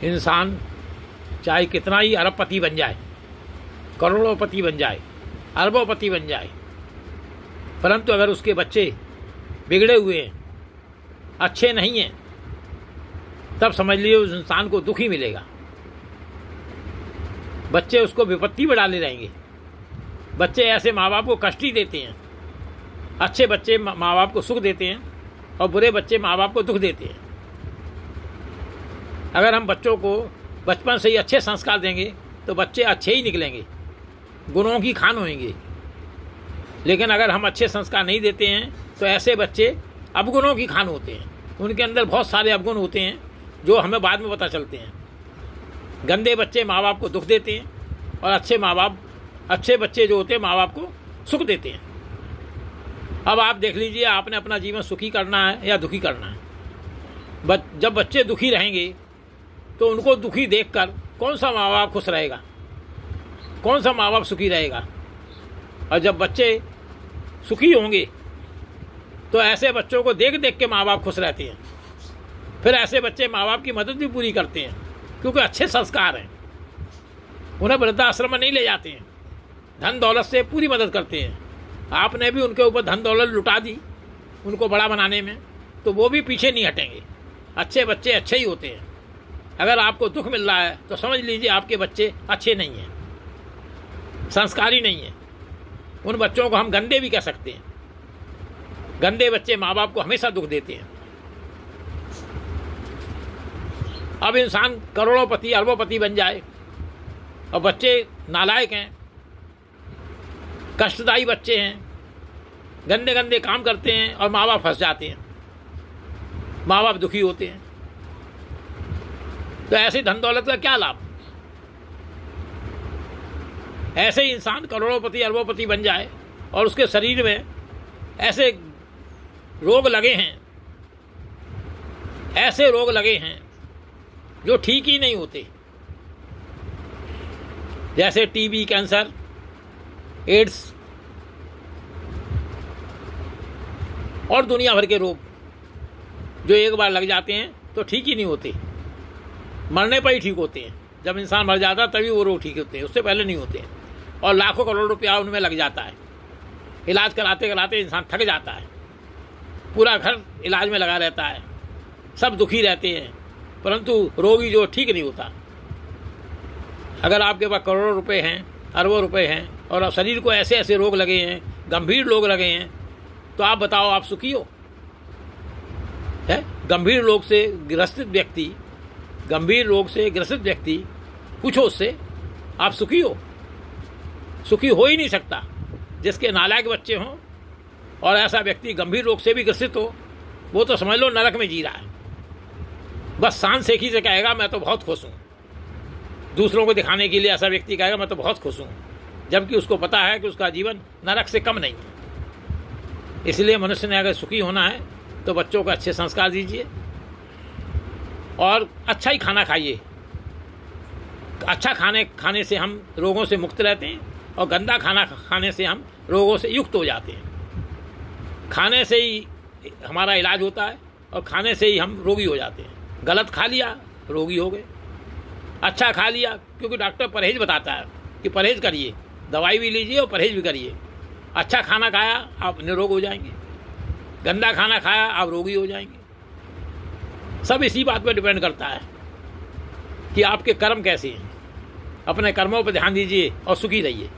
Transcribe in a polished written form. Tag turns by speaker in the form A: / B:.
A: इंसान चाहे कितना ही अरबपति बन जाए, करोड़ोंपति बन जाए, अरबोंपति बन जाए, परंतु अगर उसके बच्चे बिगड़े हुए हैं, अच्छे नहीं हैं, तब समझ लीजिए उस इंसान को दुख ही मिलेगा। बच्चे उसको विपत्ति में डाले रहेंगे। बच्चे ऐसे माँ बाप को कष्ट ही देते हैं। अच्छे बच्चे माँ बाप को सुख देते हैं और बुरे बच्चे माँ बाप को दुख देते हैं। अगर हम बच्चों को बचपन से ही अच्छे संस्कार देंगे तो बच्चे अच्छे ही निकलेंगे, गुणों की खान होंगे। लेकिन अगर हम अच्छे संस्कार नहीं देते हैं तो ऐसे बच्चे अवगुणों की खान होते हैं। उनके अंदर बहुत सारे अवगुण होते हैं जो हमें बाद में पता चलते हैं। गंदे बच्चे माँ बाप को दुख देते हैं और अच्छे बच्चे जो होते हैं माँ बाप को सुख देते हैं। अब आप देख लीजिए, आपने अपना जीवन सुखी करना है या दुखी करना है। जब बच्चे दुखी रहेंगे तो उनको दुखी देखकर कौन सा माँ बाप खुश रहेगा, कौन सा माँ बाप सुखी रहेगा। और जब बच्चे सुखी होंगे तो ऐसे बच्चों को देख देख के माँ बाप खुश रहते हैं। फिर ऐसे बच्चे माँ बाप की मदद भी पूरी करते हैं क्योंकि अच्छे संस्कार हैं। उन्हें वृद्धाश्रम में नहीं ले जाते हैं, धन दौलत से पूरी मदद करते हैं। आपने भी उनके ऊपर धन दौलत लुटा दी उनको बड़ा बनाने में, तो वो भी पीछे नहीं हटेंगे। अच्छे बच्चे अच्छे ही होते हैं। अगर आपको दुख मिल रहा है तो समझ लीजिए आपके बच्चे अच्छे नहीं हैं, संस्कारी नहीं हैं। उन बच्चों को हम गंदे भी कह सकते हैं। गंदे बच्चे माँ बाप को हमेशा दुख देते हैं। अब इंसान करोड़ोंपति अरबोंपति बन जाए और बच्चे नालायक हैं, कष्टदायी बच्चे हैं, गंदे गंदे काम करते हैं और माँ बाप फंस जाते हैं, माँ बाप दुखी होते हैं, तो ऐसे धन दौलत का क्या लाभ। ऐसे ही इंसान करोड़ोंपति अरबोंपति बन जाए और उसके शरीर में ऐसे रोग लगे हैं, ऐसे रोग लगे हैं जो ठीक ही नहीं होते, जैसे टीबी, कैंसर, एड्स और दुनिया भर के रोग जो एक बार लग जाते हैं तो ठीक ही नहीं होते, मरने पर ही ठीक होते हैं। जब इंसान मर जाता है तभी वो रोग ठीक होते हैं, उससे पहले नहीं होते हैं। और लाखों करोड़ रुपया उनमें लग जाता है। इलाज कराते कराते इंसान थक जाता है, पूरा घर इलाज में लगा रहता है, सब दुखी रहते हैं, परंतु रोगी जो ठीक नहीं होता। अगर आपके पास करोड़ों रुपए हैं, अरबों रुपए हैं और शरीर को ऐसे ऐसे रोग लगे हैं, गंभीर रोग लगे हैं, तो आप बताओ आप सुखी हो? है गंभीर रोग से ग्रसित व्यक्ति पूछो उससे, आप सुखी हो? सुखी हो ही नहीं सकता। जिसके नालायक बच्चे हों और ऐसा व्यक्ति गंभीर रोग से भी ग्रसित हो, वो तो समझ लो नरक में जी रहा है। बस शान सेखी से कहेगा मैं तो बहुत खुश हूँ, दूसरों को दिखाने के लिए ऐसा व्यक्ति कहेगा मैं तो बहुत खुश हूँ, जबकि उसको पता है कि उसका जीवन नरक से कम नहीं है। इसलिए मनुष्य ने अगर सुखी होना है तो बच्चों को अच्छे संस्कार दीजिए और अच्छा ही खाना खाइए। अच्छा खाने से हम रोगों से मुक्त रहते हैं और गंदा खाना खाने से हम रोगों से युक्त हो जाते हैं। खाने से ही हमारा इलाज होता है और खाने से ही हम रोगी हो जाते हैं। गलत खा लिया रोगी हो गए, अच्छा खा लिया क्योंकि डॉक्टर परहेज बताता है कि परहेज करिए, दवाई भी लीजिए और परहेज भी करिए। अच्छा खाना खाया आप निरोग हो जाएंगे, गंदा खाना खाया आप रोगी हो जाएंगे। सब इसी बात पर डिपेंड करता है कि आपके कर्म कैसे हैं। अपने कर्मों पर ध्यान दीजिए और सुखी रहिए।